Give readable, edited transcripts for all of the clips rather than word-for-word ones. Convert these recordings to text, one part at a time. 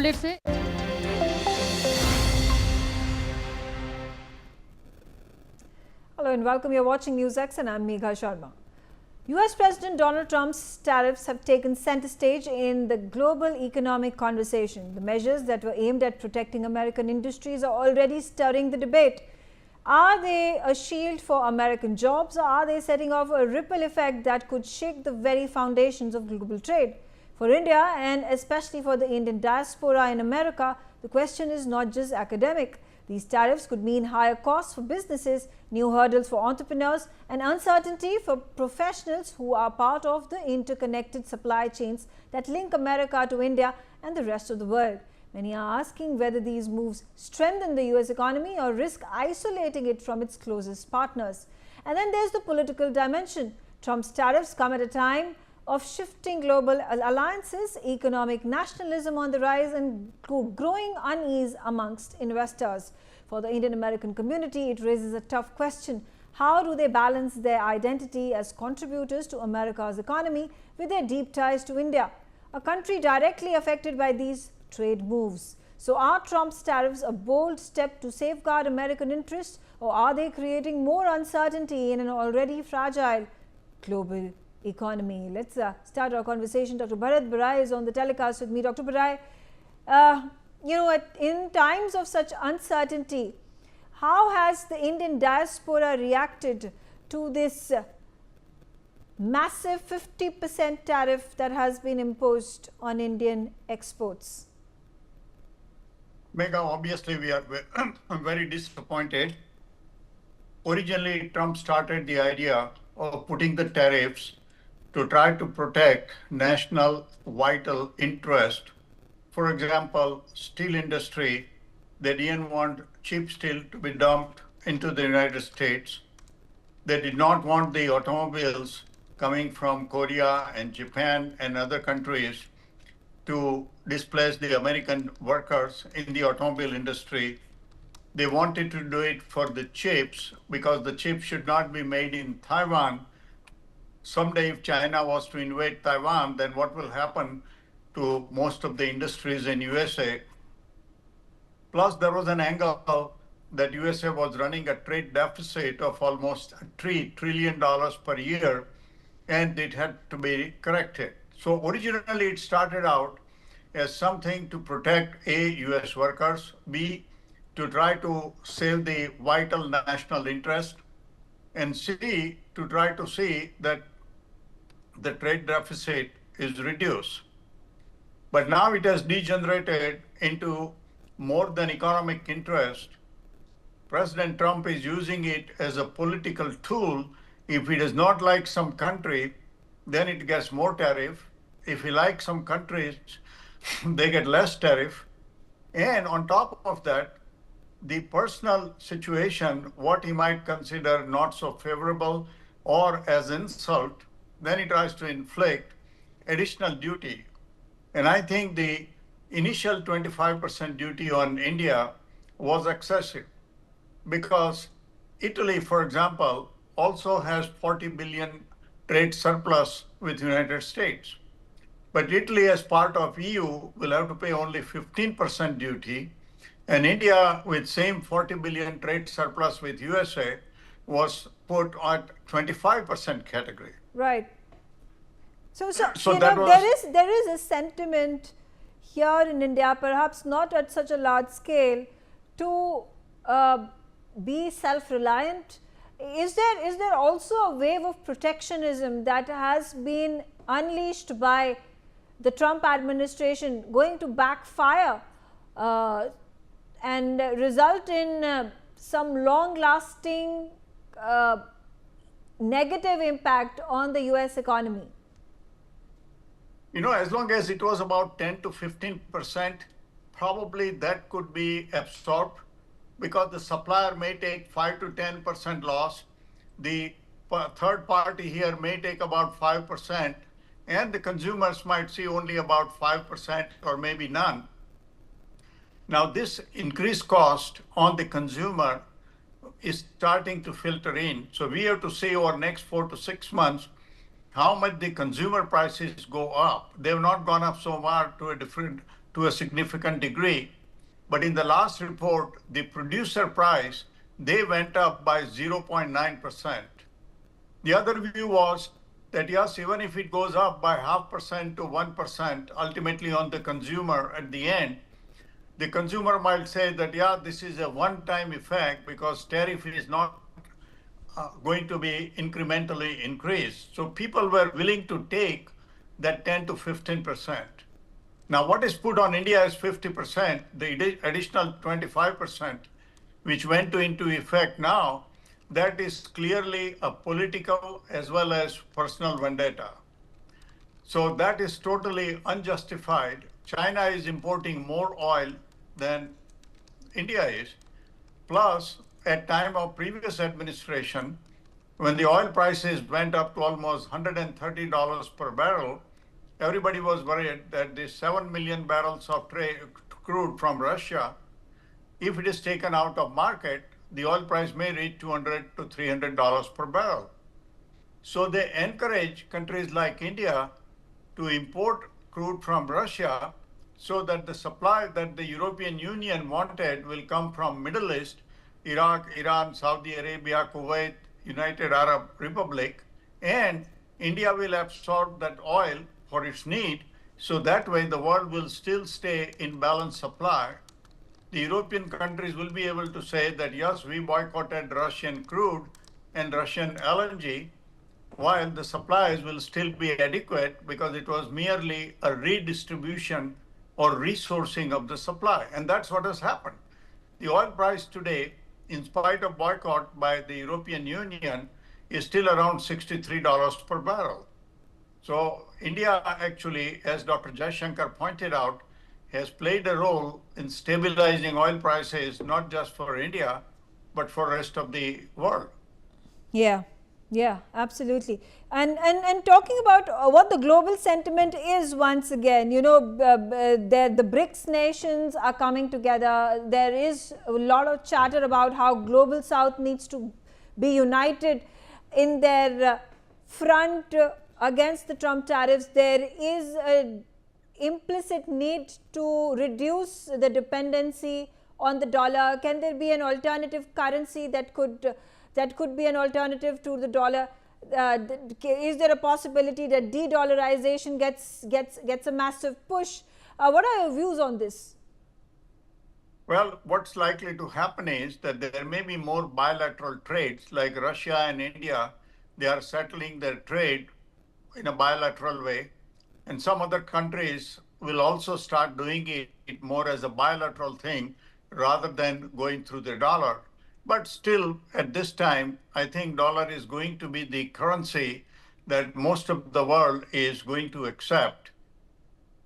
से Hello and welcome. You're watching NewsX and I'm Megha Sharma. US President Donald Trump's tariffs have taken center stage in the global economic conversation. The measures that were aimed at protecting American industries are already stirring the debate. Are they a shield for American jobs, or are they setting off a ripple effect that could shake the very foundations of global trade? For India, and especially for the Indian diaspora in America, the question is not just academic. These tariffs could mean higher costs for businesses, new hurdles for entrepreneurs, and uncertainty for professionals who are part of the interconnected supply chains that link America to India and the rest of the world. Many are asking whether these moves strengthen the US economy or risk isolating it from its closest partners. And then there's the political dimension. Trump's tariffs come at a time of shifting global alliances, economic nationalism on the rise, and growing unease amongst investors. For the Indian American community, it raises a tough question. How do they balance their identity as contributors to America's economy with their deep ties to India, a country directly affected by these trade moves? So are Trump's tariffs a bold step to safeguard American interests, or are they creating more uncertainty in an already fragile global economy? Let's start our conversation. Dr. Bharat Barai is on the telecast with me. Dr. Barai, in times of such uncertainty, how has the Indian diaspora reacted to this massive 50% tariff that has been imposed on Indian exports? Megha, obviously we are very disappointed. Originally, Trump started the idea of putting the tariffs to try to protect national vital interest. For example, steel industry, they didn't want cheap steel to be dumped into the United States. They did not want the automobiles coming from Korea and Japan and other countries to displace the American workers in the automobile industry. They wanted to do it for the chips because the chips should not be made in Taiwan. Someday, if China was to invade Taiwan, then what will happen to most of the industries in USA? Plus, there was an angle that USA was running a trade deficit of almost $3 trillion per year, and it had to be corrected. So originally, it started out as something to protect A, US workers, B, to try to save the vital national interest, and C, to try to see that the trade deficit is reduced. But now it has degenerated into more than economic interest. President Trump is using it as a political tool. If he does not like some country, then it gets more tariff. If he likes some countries, they get less tariff. And on top of that, the personal situation, what he might consider not so favorable or as insult, then he tries to inflict additional duty. And I think the initial 25% duty on India was excessive because Italy, for example, also has 40 billion trade surplus with the United States. But Italy, as part of EU, will have to pay only 15% duty. And India, with same 40 billion trade surplus with USA, was put at 25% category. Right. So was, there is a sentiment here in India, perhaps not at such a large scale, to be self-reliant. Is there also a wave of protectionism that has been unleashed by the Trump administration going to backfire and result in some long-lasting negative impact on the US economy? You know, as long as it was about 10 to 15%, probably that could be absorbed because the supplier may take 5 to 10% loss. The third party here may take about 5%, and the consumers might see only about 5% or maybe none. Now, this increased cost on the consumer is starting to filter in. So we have to see over next 4 to 6 months how much the consumer prices go up. They have not gone up so much to a different to a significant degree. But in the last report, the producer price, they went up by 0.9%. The other view was that yes, even if it goes up by 0.5% to 1%, ultimately on the consumer at the end, the consumer might say that, yeah, this is a one-time effect because tariff is not going to be incrementally increased. So people were willing to take that 10 to 15%. Now, what is put on India is 50%, the additional 25%, which went into effect now, that is clearly a political as well as personal vendetta. So that is totally unjustified. China is importing more oil than India is. Plus, at time of previous administration, when the oil prices went up to almost $130 per barrel, everybody was worried that the 7 million barrels of crude from Russia, if it is taken out of market, the oil price may reach $200 to $300 per barrel. So they encourage countries like India to import crude from Russia so that the supply that the European Union wanted will come from Middle East, Iraq, Iran, Saudi Arabia, Kuwait, United Arab Republic, and India will absorb that oil for its need. So that way the world will still stay in balanced supply. The European countries will be able to say that, yes, we boycotted Russian crude and Russian LNG, while the supplies will still be adequate because it was merely a redistribution or resourcing of the supply. And that's what has happened. The oil price today, in spite of boycott by the European Union, is still around $63 per barrel. So India actually, as Dr. Jaishankar pointed out, has played a role in stabilizing oil prices, not just for India, but for the rest of the world. Yeah. Yeah, absolutely. And talking about what the global sentiment is once again, you know, the BRICS nations are coming together. There is a lot of chatter about how global South needs to be united in their front against the Trump tariffs. There is an implicit need to reduce the dependency on the dollar. Can there be an alternative currency that could be an alternative to the dollar? Is there a possibility that de-dollarization gets a massive push? What are your views on this? Well, what's likely to happen is that there may be more bilateral trades, like Russia and India. They are settling their trade in a bilateral way. And some other countries will also start doing it more as a bilateral thing rather than going through the dollar. But still, at this time, I think dollar is going to be the currency that most of the world is going to accept.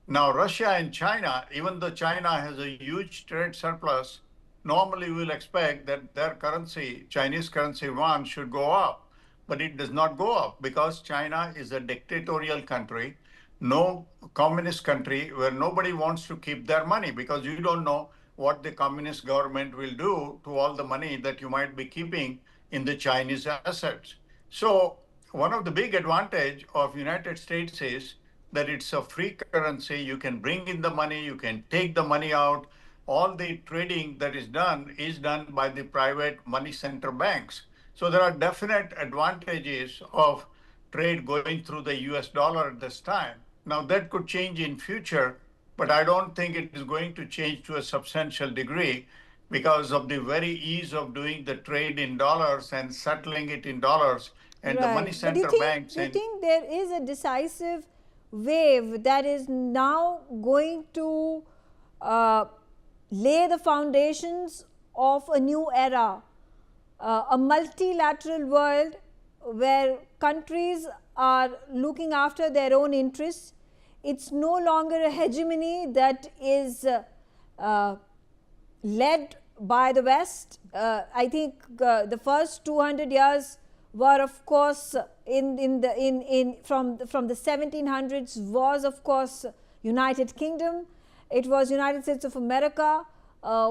Now, Russia and China, even though China has a huge trade surplus, normally we'll expect that their currency, Chinese currency yuan, should go up. But it does not go up because China is a dictatorial country, no communist country where nobody wants to keep their money because you don't know what the communist government will do to all the money that you might be keeping in the Chinese assets. So one of the big advantage of United States is that it's a free currency. You can bring in the money, you can take the money out. All the trading that is done by the private money center banks. So there are definite advantages of trade going through the US dollar at this time. Now that could change in future, but I don't think it is going to change to a substantial degree because of the very ease of doing the trade in dollars and settling it in dollars and the money center banks. Do you think there is a decisive wave that is now going to lay the foundations of a new era, a multilateral world where countries are looking after their own interests? It's no longer a hegemony that is led by the West. I think the first 200 years were, of course, from the 1700s was, of course, United Kingdom. It was United States of America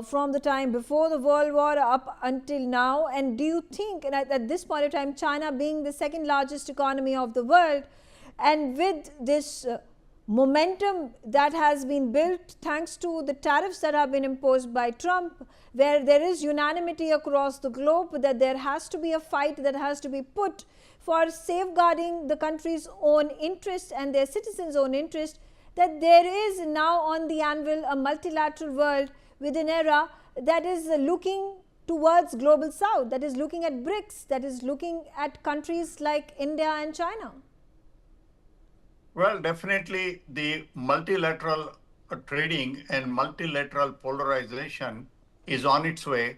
from the time before the World War up until now. And do you think, and at this point of time, China being the second largest economy of the world, and with this momentum that has been built thanks to the tariffs that have been imposed by Trump, where there is unanimity across the globe that there has to be a fight that has to be put for safeguarding the country's own interest and their citizens' own interest, that there is now on the anvil a multilateral world with an era that is looking towards global south, that is looking at BRICS, that is looking at countries like India and China. Well, definitely the multilateral trading and multilateral polarization is on its way.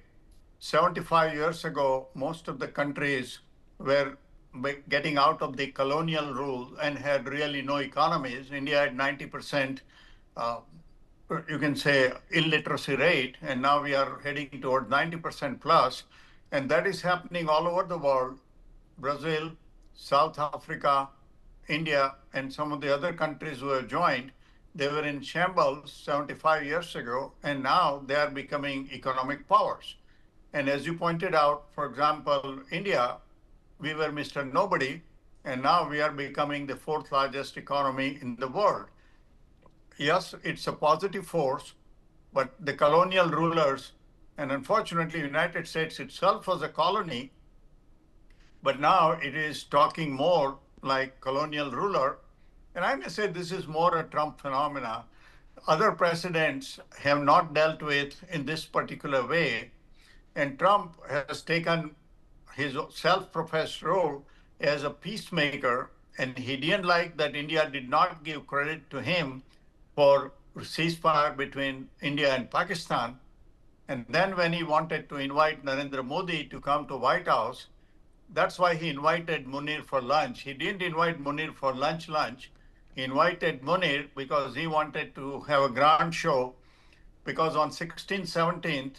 75 years ago, most of the countries were getting out of the colonial rule and had really no economies. India had 90%, you can say, illiteracy rate, and now we are heading toward 90% plus. And that is happening all over the world. Brazil, South Africa, India, and some of the other countries who have joined, they were in shambles 75 years ago, and now they are becoming economic powers. And as you pointed out, for example, India, we were Mr. Nobody, and now we are becoming the fourth largest economy in the world. Yes, it's a positive force, but the colonial rulers, and unfortunately, United States itself was a colony, but now it is talking more like colonial ruler. And I may say this is more a Trump phenomena. Other presidents have not dealt with in this particular way. And Trump has taken his self-professed role as a peacemaker, and he didn't like that India did not give credit to him for ceasefire between India and Pakistan. And then when he wanted to invite Narendra Modi to come to White House, that's why he invited Munir for lunch. He didn't invite Munir for lunch. He invited Munir because he wanted to have a grand show, because on 16th, 17th,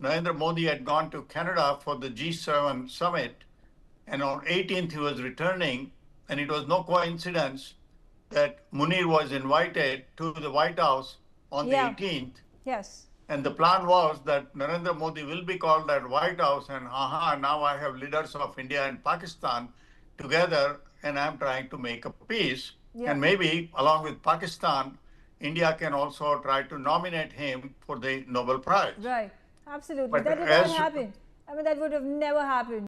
Narendra Modi had gone to Canada for the G7 summit, and on 18th he was returning, and it was no coincidence that Munir was invited to the White House on the 18th. Yes. And the plan was that Narendra Modi will be called at White House, and now I have leaders of India and Pakistan together, and I'm trying to make a peace. Yeah. And maybe along with Pakistan, India can also try to nominate him for the Nobel Prize. Right. Absolutely. But that did not happen. I mean, that would have never happened.